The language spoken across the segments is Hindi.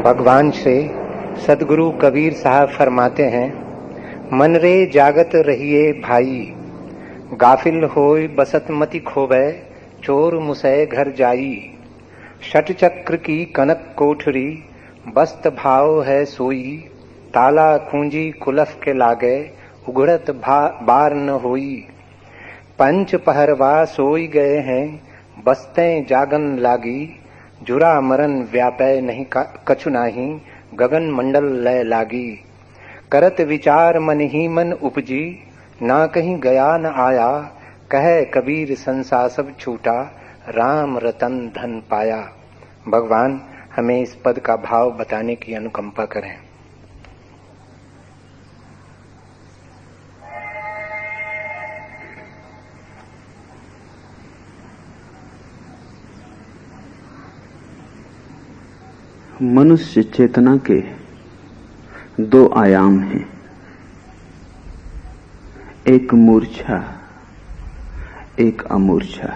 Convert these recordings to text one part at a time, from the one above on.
भगवान से सदगुरु कबीर साहब फरमाते हैं, मन रे जागत रहिए भाई, गाफिल होय बसत मति खोबै, चोर मुसै घर जाई। षट चक्र की कनक कोठरी, बस्त भाव है सोई, ताला खूंजी कुलफ के लागे, उघड़त बार न होई। पंच पहरवा सोई गए हैं, बस्तें जागन लागी, जुरा मरन व्यापै नहीं कछु नाही, गगन मंडल लय लागी। करत विचार मन ही मन उपजी, ना कहीं गया न आया, कहे कबीर संसार सब छूटा, राम रतन धन पाया। भगवान हमें इस पद का भाव बताने की अनुकंपा करें। मनुष्य चेतना के दो आयाम हैं, एक मूर्छा, एक अमूर्छा।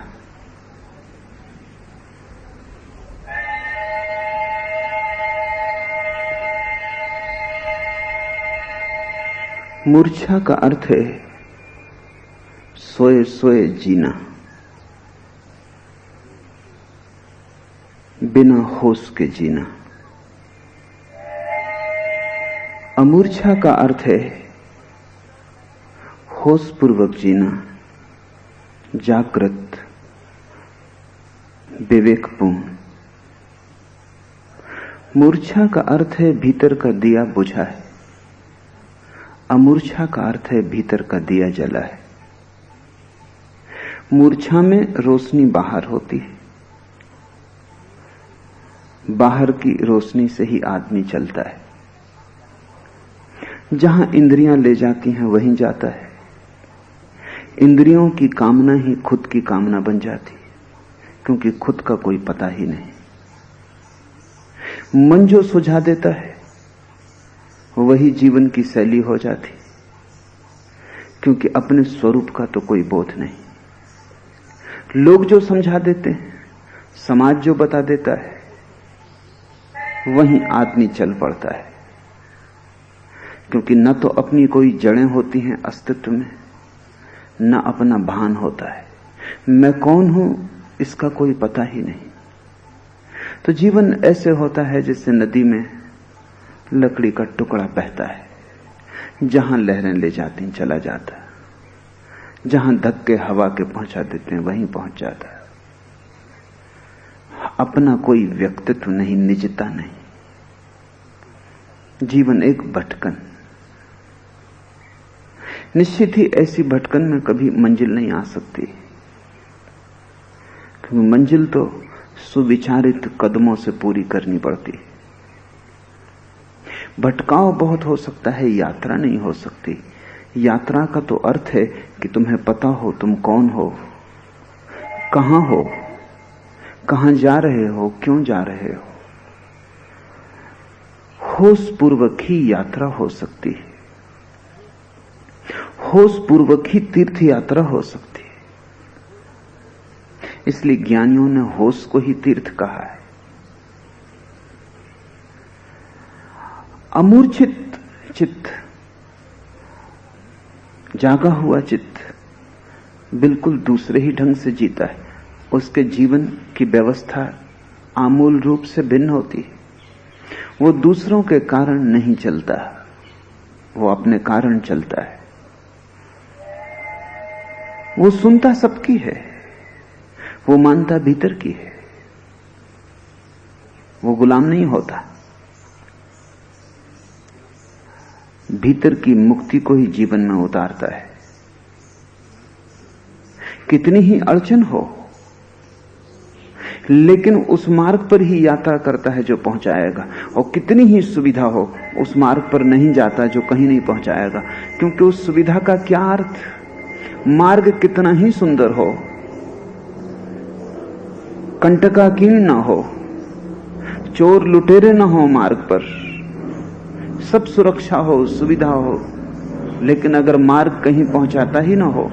मूर्छा का अर्थ है सोए सोए जीना, बिना होश के जीना। अमूर्छा का अर्थ है होश पूर्वक जीना, जागृत, विवेकपूर्ण। मूर्छा का अर्थ है भीतर का दिया बुझा है, अमूर्छा का अर्थ है भीतर का दिया जला है। मूर्छा में रोशनी बाहर होती है, बाहर की रोशनी से ही आदमी चलता है। जहां इंद्रियां ले जाती हैं वहीं जाता है। इंद्रियों की कामना ही खुद की कामना बन जाती, क्योंकि खुद का कोई पता ही नहीं। मन जो सुझा देता है वही जीवन की शैली हो जाती, क्योंकि अपने स्वरूप का तो कोई बोध नहीं। लोग जो समझा देते हैं, समाज जो बता देता है, वहीं आदमी चल पड़ता है, क्योंकि न तो अपनी कोई जड़ें होती हैं अस्तित्व में, न अपना भान होता है। मैं कौन हूं इसका कोई पता ही नहीं। तो जीवन ऐसे होता है जैसे नदी में लकड़ी का टुकड़ा बहता है, जहां लहरें ले जाती हैं चला जाता है, जहां धक्के हवा के पहुंचा देते हैं वहीं पहुंच जाता है। अपना कोई व्यक्तित्व नहीं, निजता नहीं। जीवन एक भटकन। निश्चित ही ऐसी भटकन में कभी मंजिल नहीं आ सकती, क्योंकि मंजिल तो सुविचारित कदमों से पूरी करनी पड़ती है। भटकाव बहुत हो सकता है, यात्रा नहीं हो सकती। यात्रा का तो अर्थ है कि तुम्हें पता हो तुम कौन हो, कहां जा रहे हो, क्यों जा रहे हो। होश पूर्वक ही यात्रा हो सकती है, होश पूर्वक ही तीर्थ यात्रा हो सकती है। इसलिए ज्ञानियों ने होश को ही तीर्थ कहा है। अमूर्छित चित्त, जागा हुआ चित्त बिल्कुल दूसरे ही ढंग से जीता है। उसके जीवन की व्यवस्था आमूल रूप से भिन्न होती है। वो दूसरों के कारण नहीं चलता, वो अपने कारण चलता है। वो सुनता सबकी है, वो मानता भीतर की है। वो गुलाम नहीं होता, भीतर की मुक्ति को ही जीवन में उतारता है। कितनी ही अड़चन हो, लेकिन उस मार्ग पर ही यात्रा करता है जो पहुंचाएगा, और कितनी ही सुविधा हो उस मार्ग पर नहीं जाता जो कहीं नहीं पहुंचाएगा। क्योंकि उस सुविधा का क्या अर्थ, मार्ग कितना ही सुंदर हो, कंटकाकीर्ण न हो, चोर लुटेरे न हो, मार्ग पर सब सुरक्षा हो, सुविधा हो, लेकिन अगर मार्ग कहीं पहुंचाता ही ना हो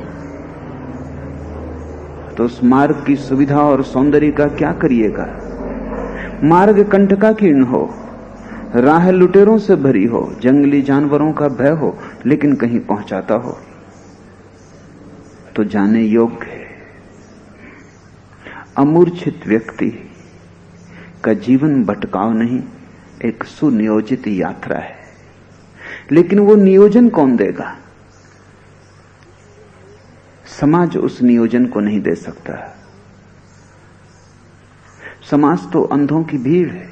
तो उस मार्ग की सुविधा और सौंदर्य का क्या करिएगा। मार्ग कंटकाकीर्ण हो, राह लुटेरों से भरी हो, जंगली जानवरों का भय हो, लेकिन कहीं पहुंचाता हो तो जाने योग्य है। अमूर्छित व्यक्ति का जीवन भटकाव नहीं, एक सुनियोजित यात्रा है। लेकिन वो नियोजन कौन देगा? समाज उस नियोजन को नहीं दे सकता। समाज तो अंधों की भीड़ है,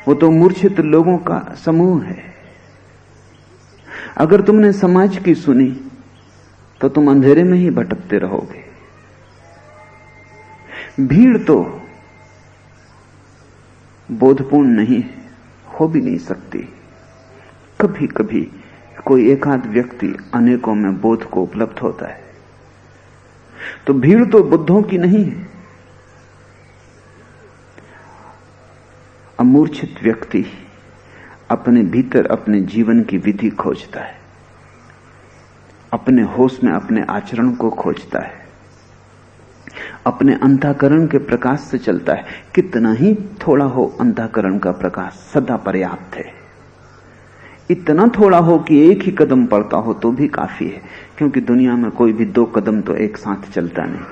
वो तो मूर्छित लोगों का समूह है। अगर तुमने समाज की सुनी तो तुम अंधेरे में ही भटकते रहोगे। भीड़ तो बोधपूर्ण नहीं है, हो भी नहीं सकती। कभी कभी कोई एकाध व्यक्ति अनेकों में बोध को उपलब्ध होता है। तो भीड़ तो बुद्धों की नहीं है। अमूर्छित व्यक्ति अपने भीतर अपने जीवन की विधि खोजता है, अपने होश में अपने आचरण को खोजता है, अपने अंतःकरण के प्रकाश से चलता है। कितना ही थोड़ा हो अंतःकरण का प्रकाश सदा पर्याप्त है। इतना थोड़ा हो कि एक ही कदम पड़ता हो तो भी काफी है, क्योंकि दुनिया में कोई भी 2 कदम तो एक साथ चलता नहीं।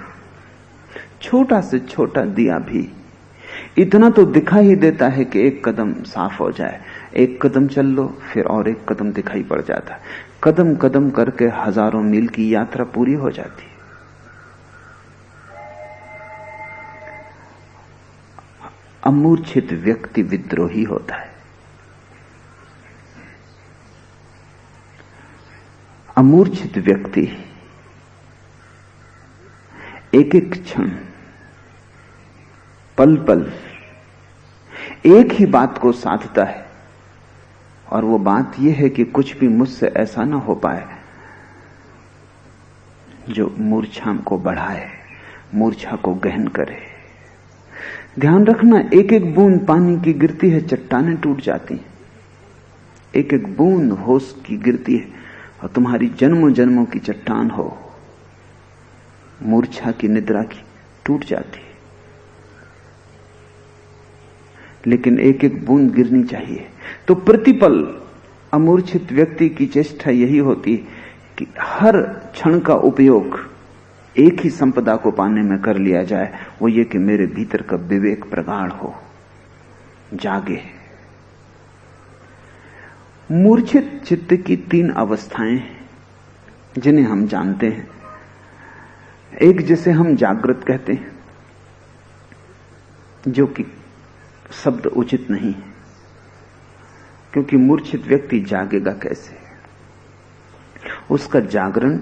छोटा से छोटा दिया भी इतना तो दिखा ही देता है कि एक कदम साफ हो जाए। एक कदम चल लो, फिर और एक कदम दिखाई पड़ जाता है। कदम कदम करके हजारों मील की यात्रा पूरी हो जाती है। अमूर्छित व्यक्ति विद्रोही होता है। अमूर्छित व्यक्ति एक एक क्षण, पल पल एक ही बात को साधता है, और वो बात यह है कि कुछ भी मुझसे ऐसा ना हो पाए जो मूर्छा को बढ़ाए, मूर्छा को गहन करे। ध्यान रखना, एक एक बूंद पानी की गिरती है, चट्टानें टूट जाती हैं। एक एक बूंद होश की गिरती है और तुम्हारी जन्मों जन्मों की चट्टान हो, मूर्छा की निद्रा की, टूट जाती है। लेकिन एक एक बूंद गिरनी चाहिए। तो प्रतिपल अमूर्छित व्यक्ति की चेष्टा यही होती है कि हर क्षण का उपयोग एक ही संपदा को पाने में कर लिया जाए, वो ये कि मेरे भीतर का विवेक प्रगाढ़ हो, जागे। मूर्छित चित्त की 3 अवस्थाएं जिन्हें हम जानते हैं। एक जिसे हम जागृत कहते हैं, जो कि शब्द उचित नहीं है, क्योंकि मूर्छित व्यक्ति जागेगा कैसे? उसका जागरण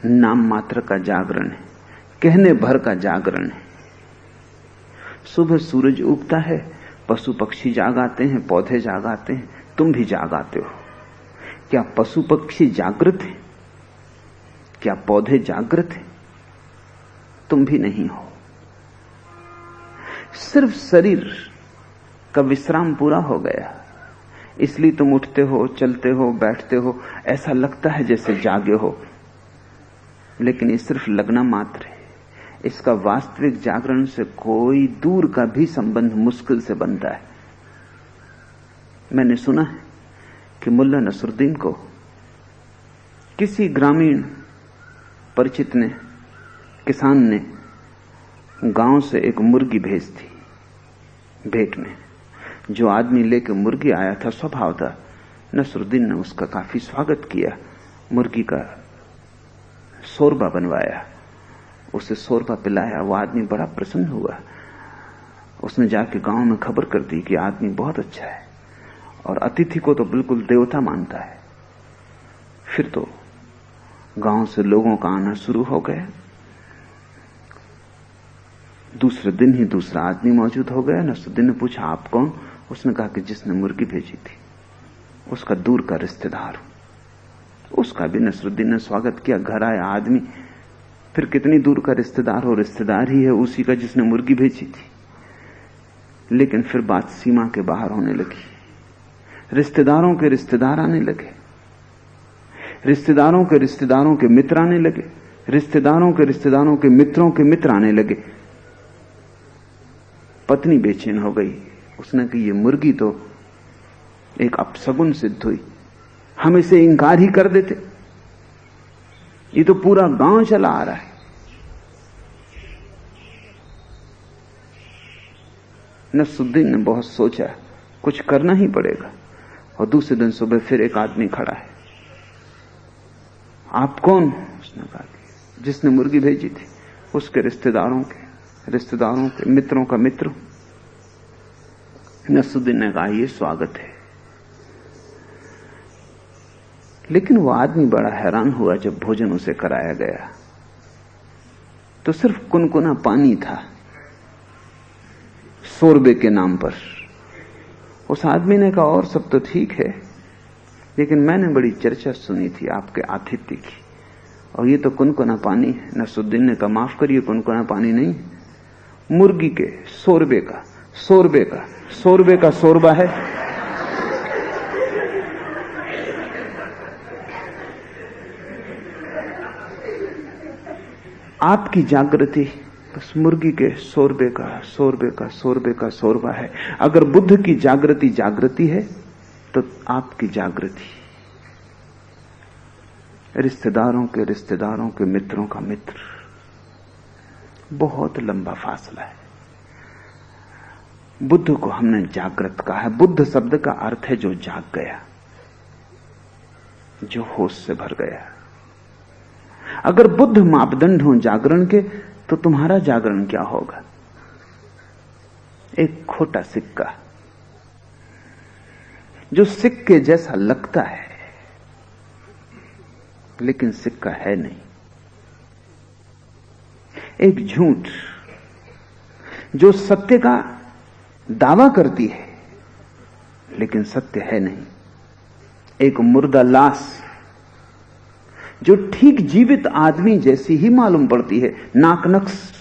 नाम मात्र का जागरण है, कहने भर का जागरण है। सुबह सूरज उगता है, पशु पक्षी जाग आते हैं, पौधे जाग आते हैं, तुम भी जाग आते हो। क्या पशु पक्षी जागृत हैं? क्या पौधे जागृत हैं? तुम भी नहीं हो। सिर्फ शरीर का विश्राम पूरा हो गया, इसलिए तुम उठते हो, चलते हो, बैठते हो, ऐसा लगता है जैसे जागे हो, लेकिन ये सिर्फ लगना मात्र है। इसका वास्तविक जागरण से कोई दूर का भी संबंध मुश्किल से बनता है। मैंने सुना है कि मुल्ला नसरुद्दीन को किसी ग्रामीण परिचित ने, किसान ने गांव से एक मुर्गी भेज थी भेंट में। जो आदमी लेकर मुर्गी आया था, स्वभाव था, नसरुद्दीन ने उसका काफी स्वागत किया, मुर्गी का शोरबा बनवाया, उसे शोरबा पिलाया। वो आदमी बड़ा प्रसन्न हुआ। उसने जाके गांव में खबर कर दी कि आदमी बहुत अच्छा है और अतिथि को तो बिल्कुल देवता मानता है। फिर तो गांव से लोगों का आना शुरू हो गया। दूसरे दिन ही दूसरा आदमी मौजूद हो गया। नसरुद्दीन ने पूछा, आप कौन? उसने कहा कि जिसने मुर्गी भेजी थी, उसका दूर का रिश्तेदार हूं। उसका भी नसरुद्दीन ने स्वागत किया। घर आया आदमी, फिर कितनी दूर का रिश्तेदार हो, रिश्तेदार ही है उसी का जिसने मुर्गी भेजी थी। लेकिन फिर बात सीमा के बाहर होने लगी। रिश्तेदारों के रिश्तेदार आने लगे, रिश्तेदारों के रिश्तेदारों के मित्र आने लगे, रिश्तेदारों के रिश्तेदारों के मित्रों के मित्र आने लगे। पत्नी बेचैन हो गई, उसने कहा ये मुर्गी तो एक अपशगुन सिद्ध हुई, हम इसे इंकार ही कर देते, ये तो पूरा गांव चला आ रहा है। नसरुद्दीन ने बहुत सोचा, कुछ करना ही पड़ेगा। और दूसरे दिन सुबह फिर एक आदमी खड़ा है। आप कौन? उसने कहा जिसने मुर्गी भेजी थी, उसके रिश्तेदारों के मित्रों का मित्र। नसरुद्दीन ने कहा ये स्वागत है। लेकिन वो आदमी बड़ा हैरान हुआ जब भोजन उसे कराया गया तो सिर्फ कुनकुना पानी था सोरबे के नाम पर। उस आदमी ने कहा और सब तो ठीक है, लेकिन मैंने बड़ी चर्चा सुनी थी आपके आतिथ्य की, और ये तो कुनकुना पानी है। नसरुद्दीन ने कहा माफ करिए, कुनकुना पानी नहीं, मुर्गी के सोरबे का सोरबा है। आपकी जागृति बस मुर्गी के सोरबे का सोरबा है। अगर बुद्ध की जागृति है तो आपकी जागृति रिश्तेदारों के मित्रों का मित्र। बहुत लंबा फासला है। बुद्ध को हमने जागृत कहा है। बुद्ध शब्द का अर्थ है जो जाग गया, जो होश से भर गया। अगर बुद्ध मापदंड हो जागरण के, तो तुम्हारा जागरण क्या होगा? एक खोटा सिक्का जो सिक्के जैसा लगता है लेकिन सिक्का है नहीं। एक झूठ जो सत्य का दावा करती है लेकिन सत्य है नहीं। एक मुर्दा लाश जो ठीक जीवित आदमी जैसी ही मालूम पड़ती है, नाक नक्श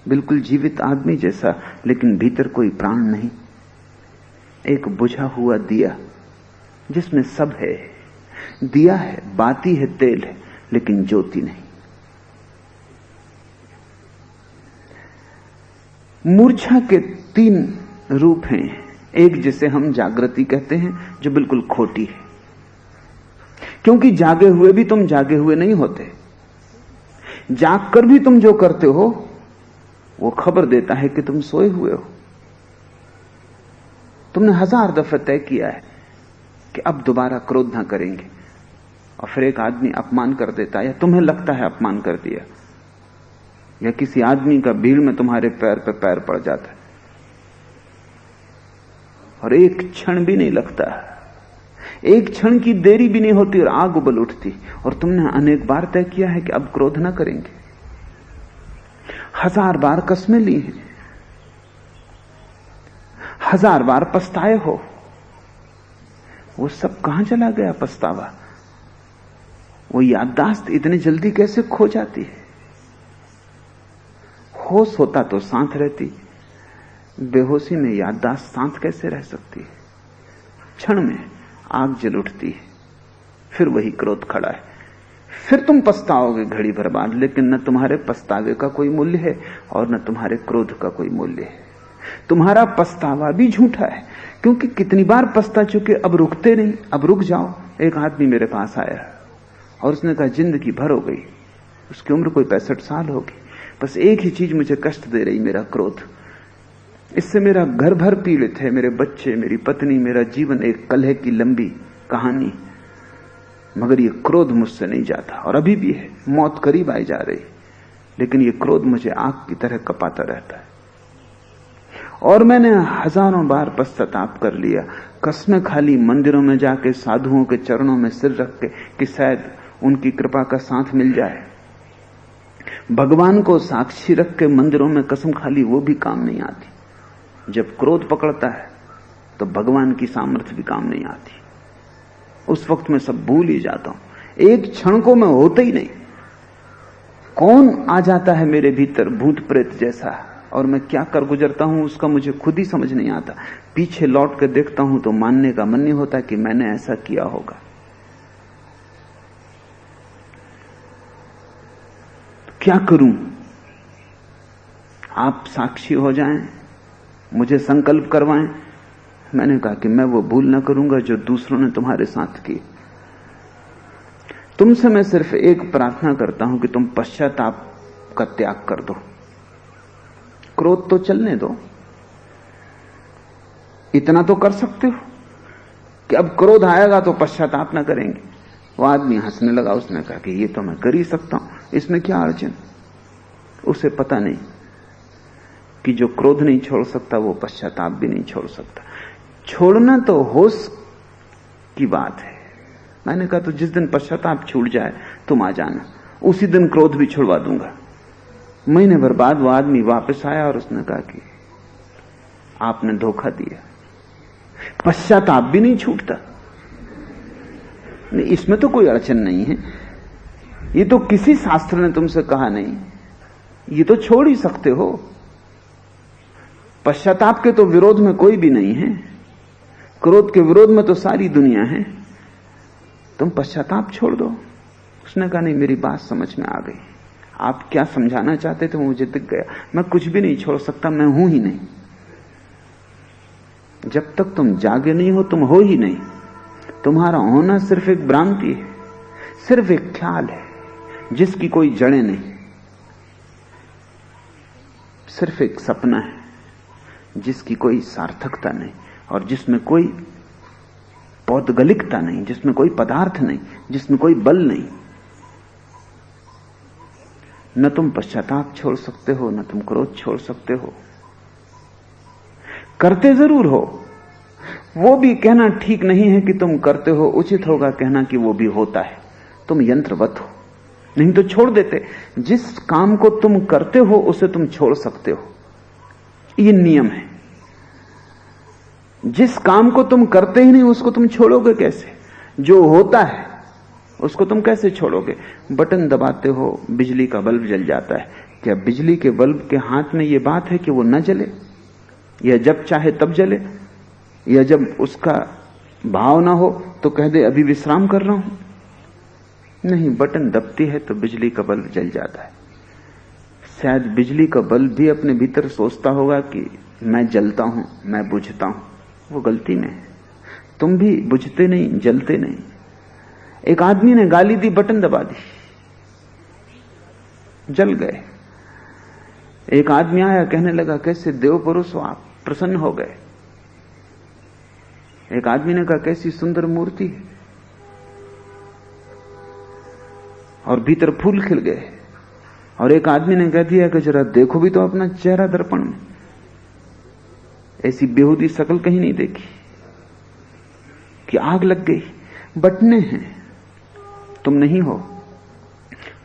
बिल्कुल जीवित आदमी जैसा, लेकिन भीतर कोई प्राण नहीं। एक बुझा हुआ दिया जिसमें सब है, दिया है, बाती है, तेल है, लेकिन ज्योति नहीं। मूर्छा के 3 रूप हैं। एक जिसे हम जागृति कहते हैं, जो बिल्कुल खोटी है, क्योंकि जागे हुए भी तुम जागे हुए नहीं होते। जाग कर भी तुम जो करते हो वो खबर देता है कि तुम सोए हुए हो। तुमने 1000 दफे तय किया है कि अब दोबारा क्रोध ना करेंगे, और फिर एक आदमी अपमान कर देता है, या तुम्हें लगता है अपमान कर दिया, या किसी आदमी का भीड़ में तुम्हारे पैर पे पैर पड़ जाता है, और एक क्षण भी नहीं लगता, एक क्षण की देरी भी नहीं होती और आग उबल उठती, और तुमने अनेक बार तय किया है कि अब क्रोध ना करेंगे। 1000 बार कस्में ली हैं, 1000 बार पछताए हो। वो सब कहां चला गया पछतावा? वो याददाश्त इतनी जल्दी कैसे खो जाती है? होश होता तो शांत रहती, बेहोशी में याददाश्त शांत कैसे रह सकती है? क्षण में आग जल उठती है, फिर वही क्रोध खड़ा है, फिर तुम पछताओगे घड़ी भर बाद, लेकिन न तुम्हारे पछतावे का कोई मूल्य है और न तुम्हारे क्रोध का कोई मूल्य है। तुम्हारा पछतावा भी झूठा है, क्योंकि कितनी बार पछता चुके, अब रुकते नहीं, अब रुक जाओ। एक आदमी मेरे पास आया और उसने कहा जिंदगी भर हो गई, उसकी उम्र कोई 65 साल होगी, बस एक ही चीज मुझे कष्ट दे रही, मेरा क्रोध। इससे मेरा घर भर पीड़ित है, मेरे बच्चे, मेरी पत्नी, मेरा जीवन एक कलह की लंबी कहानी, मगर ये क्रोध मुझसे नहीं जाता, और अभी भी है, मौत करीब आई जा रही, लेकिन ये क्रोध मुझे आग की तरह कपाता रहता है। और मैंने 1000 बार पश्चाताप कर लिया, कसमें खाली मंदिरों में जाके साधुओं के चरणों में सिर रख के कि शायद उनकी कृपा का साथ मिल जाए। भगवान को साक्षी रख के मंदिरों में कसम खाली, वो भी काम नहीं आती। जब क्रोध पकड़ता है तो भगवान की सामर्थ्य भी काम नहीं आती। उस वक्त मैं सब भूल ही जाता हूं, एक क्षण को मैं होता ही नहीं। कौन आ जाता है मेरे भीतर भूत प्रेत जैसा, और मैं क्या कर गुजरता हूं उसका मुझे खुद ही समझ नहीं आता। पीछे लौट कर देखता हूं तो मानने का मन नहीं होता कि मैंने ऐसा किया होगा। क्या करूं? आप साक्षी हो जाएं मुझे संकल्प करवाएं। मैंने कहा कि मैं वो भूल ना करूंगा जो दूसरों ने तुम्हारे साथ की। तुमसे मैं सिर्फ एक प्रार्थना करता हूं कि तुम पश्चाताप का त्याग कर दो। क्रोध तो चलने दो, इतना तो कर सकते हो कि अब क्रोध आएगा तो पश्चाताप ना करेंगे। वो आदमी हंसने लगा। उसने कहा कि ये तो मैं कर ही सकता हूं, इसमें क्या अड़चन। उसे पता नहीं कि जो क्रोध नहीं छोड़ सकता वो पश्चाताप भी नहीं छोड़ सकता। छोड़ना तो होश की बात है। मैंने कहा तो जिस दिन पश्चाताप छूट जाए तुम आ जाना, उसी दिन क्रोध भी छुड़वा दूंगा। महीने भर बाद वो आदमी वापस आया और उसने कहा कि आपने धोखा दिया, पश्चाताप भी नहीं छूटता। नहीं, इसमें तो कोई अड़चन नहीं है, ये तो किसी शास्त्र ने तुमसे कहा नहीं, ये तो छोड़ ही सकते हो। पश्चाताप के तो विरोध में कोई भी नहीं है, क्रोध के विरोध में तो सारी दुनिया है। तुम पश्चाताप छोड़ दो। उसने कहा नहीं, मेरी बात समझ में आ गई, आप क्या समझाना चाहते थे मुझे दिख गया। मैं कुछ भी नहीं छोड़ सकता, मैं हूं ही नहीं। जब तक तुम जागे नहीं हो तुम हो ही नहीं। तुम्हारा होना सिर्फ एक भ्रांति है, सिर्फ एक ख्याल है जिसकी कोई जड़ें नहीं, सिर्फ एक सपना है जिसकी कोई सार्थकता नहीं और जिसमें कोई पौद्गलिकता नहीं, जिसमें कोई पदार्थ नहीं, जिसमें कोई बल नहीं। न तुम पश्चाताप छोड़ सकते हो, न तुम क्रोध छोड़ सकते हो। करते जरूर हो, वो भी कहना ठीक नहीं है कि तुम करते हो, उचित होगा कहना कि वो भी होता है। तुम यंत्रवत हो, नहीं तो छोड़ देते। जिस काम को तुम करते हो उसे तुम छोड़ सकते हो, ये नियम है। जिस काम को तुम करते ही नहीं उसको तुम छोड़ोगे कैसे? जो होता है उसको तुम कैसे छोड़ोगे? बटन दबाते हो, बिजली का बल्ब जल जाता है। क्या बिजली के बल्ब के हाथ में यह बात है कि वो न जले, या जब चाहे तब जले, या जब उसका भाव ना हो तो कह दे अभी विश्राम कर रहा हूं? नहीं, बटन दबती है तो बिजली का बल्ब जल जाता है। शायद बिजली का बल्ब भी अपने भीतर सोचता होगा कि मैं जलता हूं, मैं बुझता हूं। वो गलती में है। तुम भी बुझते नहीं, जलते नहीं। एक आदमी ने गाली दी, बटन दबा दी, जल गए। एक आदमी आया, कहने लगा कैसे देव पुरुष हो आप, प्रसन्न हो गए। एक आदमी ने कहा कैसी सुंदर मूर्ति है, और भीतर फूल खिल गए। और एक आदमी ने कह दिया कि जरा देखो भी तो अपना चेहरा दर्पण में, ऐसी बेहूदी शक्ल कहीं नहीं देखी कि आग लग गई। बटने हैं, तुम नहीं हो।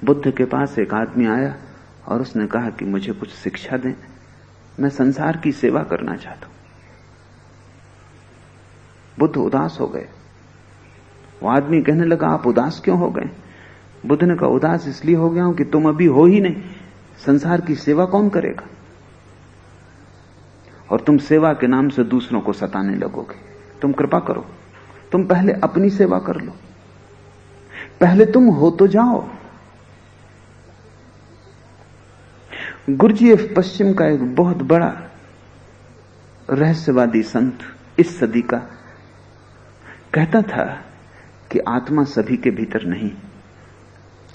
बुद्ध के पास एक आदमी आया और उसने कहा कि मुझे कुछ शिक्षा दें, मैं संसार की सेवा करना चाहता हूं। बुद्ध उदास हो गए। वो आदमी कहने लगा आप उदास क्यों हो गए? बुद्ध ने कहा उदास इसलिए हो गया हूं कि तुम अभी हो ही नहीं, संसार की सेवा कौन करेगा? और तुम सेवा के नाम से दूसरों को सताने लगोगे। तुम कृपा करो, तुम पहले अपनी सेवा कर लो, पहले तुम हो तो जाओ। गुरजीएफ पश्चिम का एक बहुत बड़ा रहस्यवादी संत इस सदी का कहता था कि आत्मा सभी के भीतर नहीं।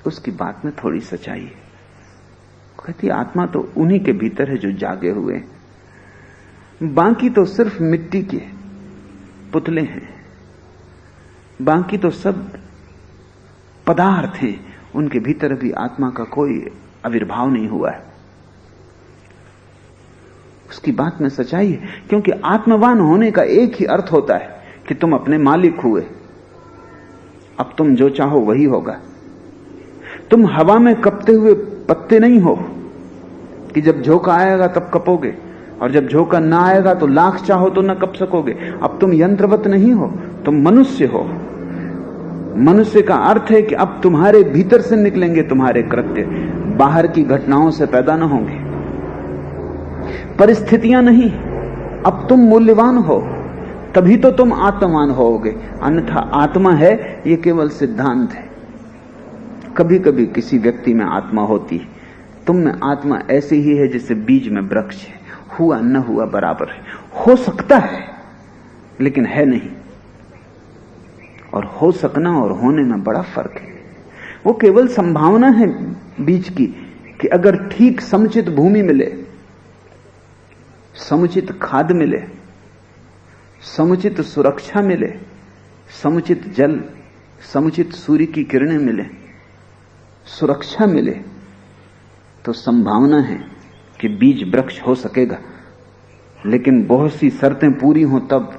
उसकी बात में थोड़ी सच्चाई है। कहती आत्मा तो उन्हीं के भीतर है जो जागे हुए, बाकी तो सिर्फ मिट्टी के पुतले हैं, बाकी तो सब पदार्थ हैं, उनके भीतर भी आत्मा का कोई आविर्भाव नहीं हुआ है। उसकी बात में सच्चाई है, क्योंकि आत्मवान होने का एक ही अर्थ होता है कि तुम अपने मालिक हुए। अब तुम जो चाहो वही होगा। तुम हवा में कपते हुए पत्ते नहीं हो कि जब झोंका आएगा तब कपोगे, और जब झोंका ना आएगा तो लाख चाहो तो न कप सकोगे। अब तुम यंत्रवत नहीं हो, तुम मनुष्य हो। मनुष्य का अर्थ है कि अब तुम्हारे भीतर से निकलेंगे तुम्हारे कृत्य, बाहर की घटनाओं से पैदा न होंगे, परिस्थितियां नहीं। अब तुम मूल्यवान हो, तभी तो तुम आत्मवान होोगे, अन्यथा आत्मा है ये केवल सिद्धांत है। कभी कभी किसी व्यक्ति में आत्मा होती है, तुम में आत्मा ऐसी ही है जैसे बीज में वृक्ष है। हुआ न हुआ बराबर है। हो सकता है लेकिन है नहीं। और हो सकना और होने में बड़ा फर्क है। वो केवल संभावना है बीज की कि अगर ठीक समुचित भूमि मिले, समुचित खाद मिले, समुचित सुरक्षा मिले, समुचित जल, समुचित सूर्य की किरणें मिले, सुरक्षा मिले, तो संभावना है कि बीज वृक्ष हो सकेगा। लेकिन बहुत सी शर्तें पूरी हों तब,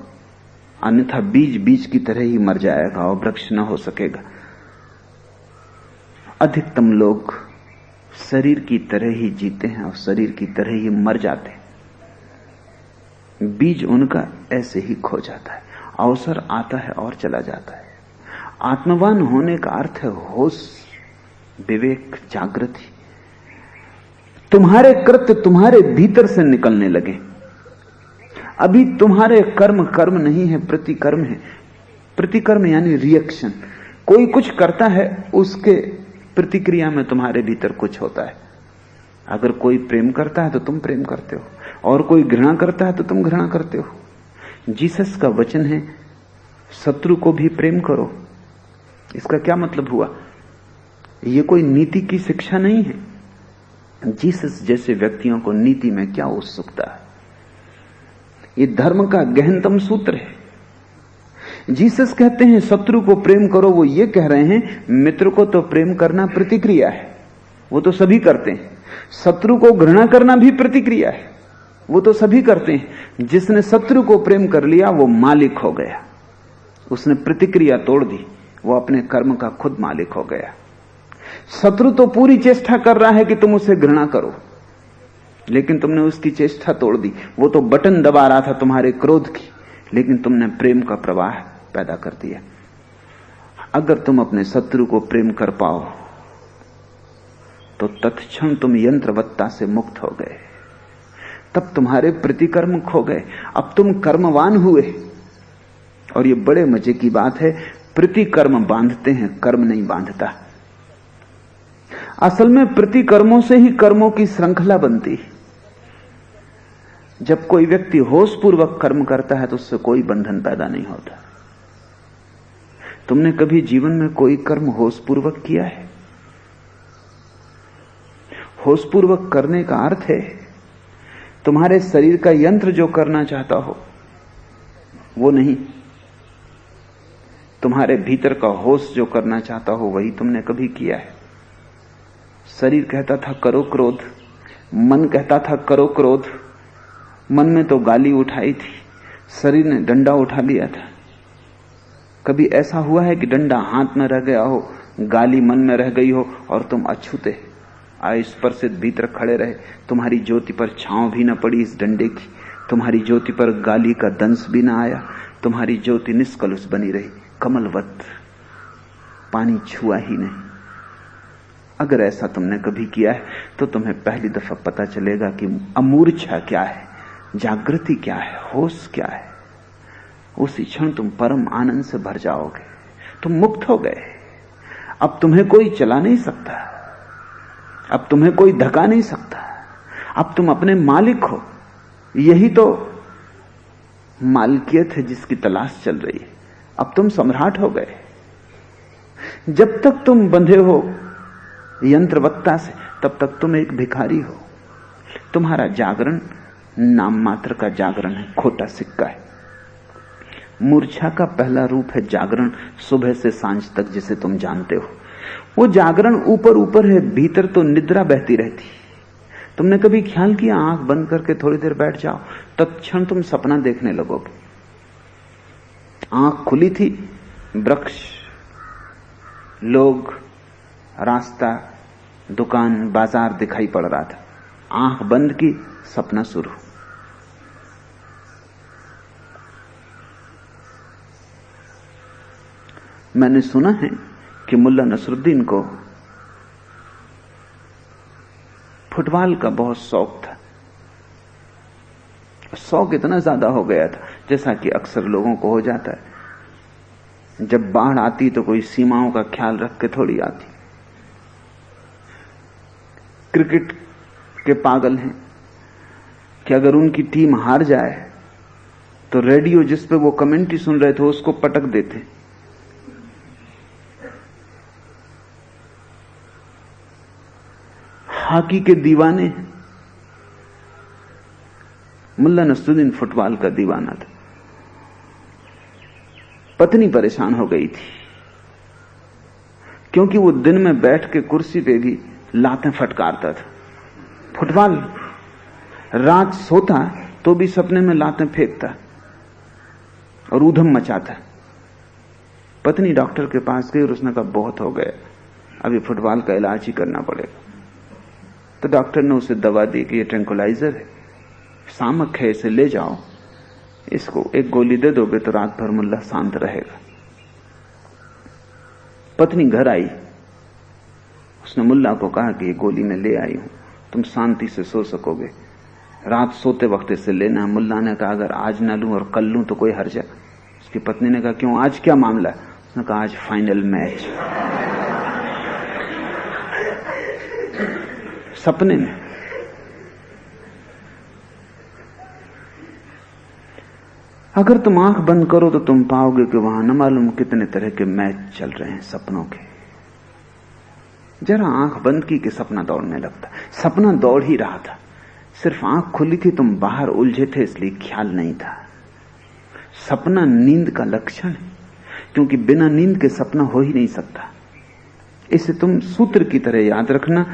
अन्यथा बीज बीज की तरह ही मर जाएगा और वृक्ष न हो सकेगा। अधिकतम लोग शरीर की तरह ही जीते हैं और शरीर की तरह ही मर जाते हैं। बीज उनका ऐसे ही खो जाता है, अवसर आता है और चला जाता है। आत्मवान होने का अर्थ है होश, विवेक, जागृति। तुम्हारे कृत्य तुम्हारे भीतर से निकलने लगे। अभी तुम्हारे कर्म कर्म नहीं है, प्रतिकर्म है। प्रतिकर्म यानी रिएक्शन। कोई कुछ करता है, उसके प्रतिक्रिया में तुम्हारे भीतर कुछ होता है। अगर कोई प्रेम करता है तो तुम प्रेम करते हो, और कोई घृणा करता है तो तुम घृणा करते हो। जीसस का वचन है शत्रु को भी प्रेम करो। इसका क्या मतलब हुआ? यह कोई नीति की शिक्षा नहीं है। जीसस जैसे व्यक्तियों को नीति में क्या उत्सुकता है? ये धर्म का गहनतम सूत्र है। जीसस कहते हैं शत्रु को प्रेम करो, वो ये कह रहे हैं मित्र को तो प्रेम करना प्रतिक्रिया है, वो तो सभी करते हैं। शत्रु को घृणा करना भी प्रतिक्रिया है, वो तो सभी करते हैं। जिसने शत्रु को प्रेम कर लिया वो मालिक हो गया, उसने प्रतिक्रिया तोड़ दी, वो अपने कर्म का खुद मालिक हो गया। शत्रु तो पूरी चेष्टा कर रहा है कि तुम उसे घृणा करो, लेकिन तुमने उसकी चेष्टा तोड़ दी। वो तो बटन दबा रहा था तुम्हारे क्रोध की, लेकिन तुमने प्रेम का प्रवाह पैदा कर दिया। अगर तुम अपने शत्रु को प्रेम कर पाओ तो तत्क्षण तुम यंत्रवत्ता से मुक्त हो गए। तब तुम्हारे प्रतिकर्म खो गए, अब तुम कर्मवान हुए। और ये बड़े मजे की बात है, प्रतिकर्म बांधते हैं, कर्म नहीं बांधता। असल में प्रतिकर्मों से ही कर्मों की श्रृंखला बनती है। जब कोई व्यक्ति होशपूर्वक कर्म करता है तो उससे कोई बंधन पैदा नहीं होता। तुमने कभी जीवन में कोई कर्म होशपूर्वक किया है? होशपूर्वक करने का अर्थ है तुम्हारे शरीर का यंत्र जो करना चाहता हो वो नहीं, तुम्हारे भीतर का होश जो करना चाहता हो वही तुमने कभी किया है। शरीर कहता था करो क्रोध, मन कहता था करो क्रोध। मन में तो गाली उठाई थी, शरीर ने डंडा उठा लिया था। कभी ऐसा हुआ है कि डंडा हाथ में रह गया हो, गाली मन में रह गई हो और तुम अछूते अस्पर्शित भीतर खड़े रहे? तुम्हारी ज्योति पर छांव भी न पड़ी इस डंडे की, तुम्हारी ज्योति पर गाली का दंश भी न आया, तुम्हारी ज्योति निष्कलुष बनी रही, कमलवत, पानी छुआ ही नहीं। अगर ऐसा तुमने कभी किया है तो तुम्हें पहली दफा पता चलेगा कि अमूर्छा क्या है, जागृति क्या है, होश क्या है। उसी क्षण तुम परम आनंद से भर जाओगे, तुम मुक्त हो गए। अब तुम्हें कोई चला नहीं सकता, अब तुम्हें कोई धका नहीं सकता, अब तुम अपने मालिक हो। यही तो मालकियत है जिसकी तलाश चल रही है। अब तुम सम्राट हो गए। जब तक तुम बंधे हो यंत्रवत्ता से, तब तक तुम एक भिखारी हो। तुम्हारा जागरण नाम मात्र का जागरण है, खोटा सिक्का है। मूर्छा का पहला रूप है जागरण, सुबह से सांझ तक जिसे तुम जानते हो। वो जागरण ऊपर ऊपर है, भीतर तो निद्रा बहती रहती। तुमने कभी ख्याल किया आंख बंद करके थोड़ी देर बैठ जाओ, तत्क्षण तुम सपना देखने लगोगे। आंख खुली थी, वृक्ष, लोग, रास्ता, दुकान, बाजार दिखाई पड़ रहा था। आंख बंद की, सपना शुरू। मैंने सुना है कि मुल्ला नसरुद्दीन को फुटबॉल का बहुत शौक था। शौक इतना ज्यादा हो गया था, जैसा कि अक्सर लोगों को हो जाता है। जब बाढ़ आती तो कोई सीमाओं का ख्याल रख के थोड़ी आती। क्रिकेट के पागल हैं, कि अगर उनकी टीम हार जाए तो रेडियो जिस पे वो कमेंट्री सुन रहे थे उसको पटक देते। हॉकी के दीवाने, मुल्ला नसरुद्दीन फुटबॉल का दीवाना था। पत्नी परेशान हो गई थी क्योंकि वो दिन में बैठ के कुर्सी पे भी लातें फटकारता था। फुटबॉल, रात सोता तो भी सपने में लातें फेंकता और ऊधम मचाता। पत्नी डॉक्टर के पास गई और उसने कहा बहुत हो गया, अभी फुटबॉल का इलाज ही करना पड़ेगा। तो डॉक्टर ने उसे दवा दी कि ये ट्रैंक्विलाइजर है, सामक है, इसे ले जाओ, इसको एक गोली दे दोगे तो रात भर मुल्ला शांत रहेगा। पत्नी घर आई, उसने मुल्ला को कहा कि ये गोली मैं ले आई हूं, तुम शांति से सो सकोगे, रात सोते वक्त इसे लेना। मुल्ला ने कहा अगर आज ना लूं और कल लूं तो कोई हर्ज है? उसकी पत्नी ने कहा क्यों, आज क्या मामला है? उसने कहा आज फाइनल मैच। सपने में। अगर तुम आंख बंद करो तो तुम पाओगे कि वहां न मालूम कितने तरह के मैच चल रहे हैं सपनों के। जरा आंख बंद की कि सपना दौड़ने लगता। सपना दौड़ ही रहा था, सिर्फ आंख खुली थी, तुम बाहर उलझे थे इसलिए ख्याल नहीं था। सपना नींद का लक्षण है, क्योंकि बिना नींद के सपना हो ही नहीं सकता। इसे तुम सूत्र की तरह याद रखना,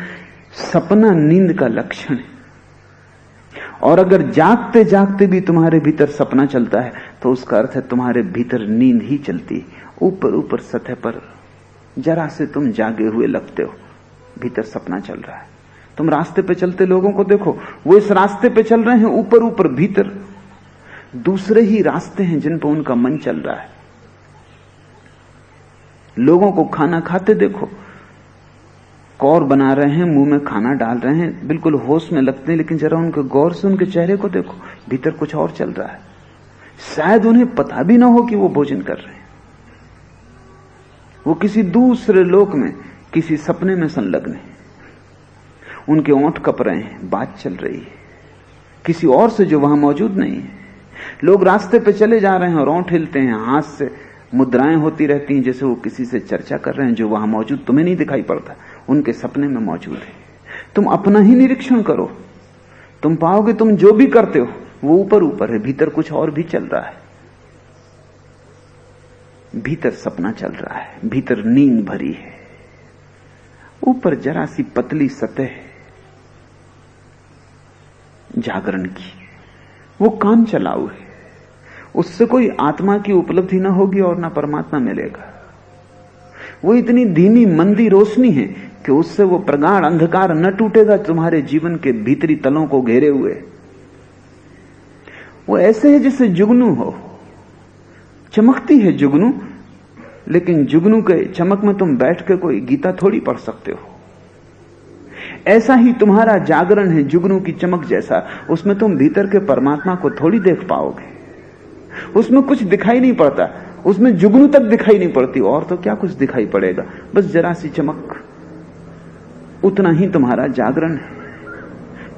सपना नींद का लक्षण है। और अगर जागते जागते भी तुम्हारे भीतर सपना चलता है तो उसका अर्थ है तुम्हारे भीतर नींद ही चलती। ऊपर ऊपर सतह पर जरा से तुम जागे हुए लगते हो, भीतर सपना चल रहा है। तुम रास्ते पे चलते लोगों को देखो, वो इस रास्ते पे चल रहे हैं, ऊपर ऊपर भीतर दूसरे ही रास्ते हैं जिन पर उनका मन चल रहा है। लोगों को खाना खाते देखो, कौर बना रहे हैं, मुंह में खाना डाल रहे हैं, बिल्कुल होश में लगते हैं, लेकिन जरा उनके गौर से उनके चेहरे को देखो, भीतर कुछ और चल रहा है। शायद उन्हें पता भी ना हो कि वो भोजन कर रहे हैं। वो किसी दूसरे लोक में, किसी सपने में संलग्न है। उनके ओंठ कप रहे हैं, बात चल रही है किसी और से जो वहां मौजूद नहीं है। लोग रास्ते पे चले जा रहे हैं और ओंठ हिलते हैं, हाथ से मुद्राएं होती रहती हैं जैसे वो किसी से चर्चा कर रहे हैं जो वहां मौजूद तुम्हें नहीं दिखाई पड़ता, उनके सपने में मौजूद है। तुम अपना ही निरीक्षण करो, तुम पाओगे तुम जो भी करते हो वो ऊपर ऊपर है, भीतर कुछ और भी चल रहा है। भीतर सपना चल रहा है, भीतर नींद भरी है। ऊपर जरा सी पतली सतह है जागरण की, वो काम चलाऊ है। उससे कोई आत्मा की उपलब्धि ना होगी और ना परमात्मा मिलेगा। वो इतनी धीमी मंदी रोशनी है कि उससे वो प्रगाढ़ अंधकार न टूटेगा तुम्हारे जीवन के भीतरी तलों को घेरे हुए। वो ऐसे है जैसे जुगनू हो, चमकती है जुगनू, लेकिन जुगनू के चमक में तुम बैठ के कोई गीता थोड़ी पढ़ सकते हो। ऐसा ही तुम्हारा जागरण है जुगनू की चमक जैसा, उसमें तुम भीतर के परमात्मा को थोड़ी देख पाओगे। उसमें कुछ दिखाई नहीं पड़ता, उसमें जुगनू तक दिखाई नहीं पड़ती, और तो क्या कुछ दिखाई पड़ेगा, बस जरा सी चमक। उतना ही तुम्हारा जागरण है,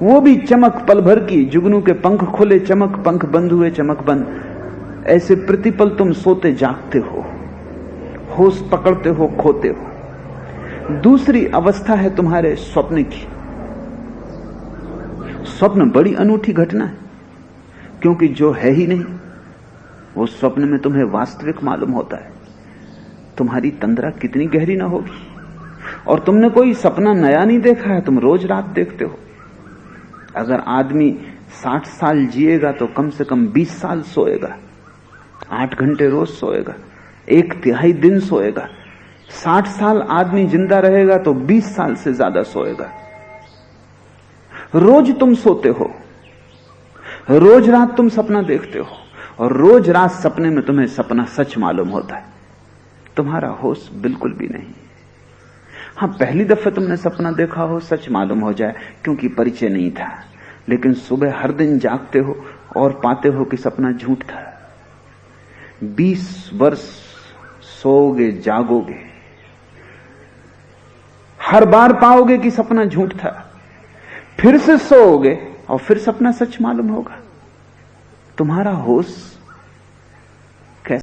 वो भी चमक पल भर की। जुगनू के पंख खुले चमक, पंख बंद हुए चमक बंद। ऐसे प्रतिपल तुम सोते जागते हो, होश पकड़ते हो, खोते हो। दूसरी अवस्था है तुम्हारे स्वप्न की। स्वप्न बड़ी अनूठी घटना है, क्योंकि जो है ही नहीं वो स्वप्न में तुम्हें वास्तविक मालूम होता है। तुम्हारी तंद्रा कितनी गहरी ना होगी। और तुमने कोई सपना नया नहीं देखा है, तुम रोज रात देखते हो। अगर आदमी 60 साल जिएगा तो कम से कम 20 साल सोएगा, 8 घंटे रोज सोएगा, 1/3 दिन सोएगा। 60 साल आदमी जिंदा रहेगा तो 20 साल से ज्यादा सोएगा। रोज तुम सोते हो, रोज रात तुम सपना देखते हो, और रोज रात सपने में तुम्हें सपना सच मालूम होता है। तुम्हारा होश बिल्कुल भी नहीं। हां, पहली दफे तुमने सपना देखा हो सच मालूम हो जाए क्योंकि परिचय नहीं था, लेकिन सुबह हर दिन जागते हो और पाते हो कि सपना झूठ था। 20 वर्ष सोओगे, जागोगे, हर बार पाओगे कि सपना झूठ था। फिर से सोओगे और फिर सपना सच मालूम होगा। तुम्हारा होश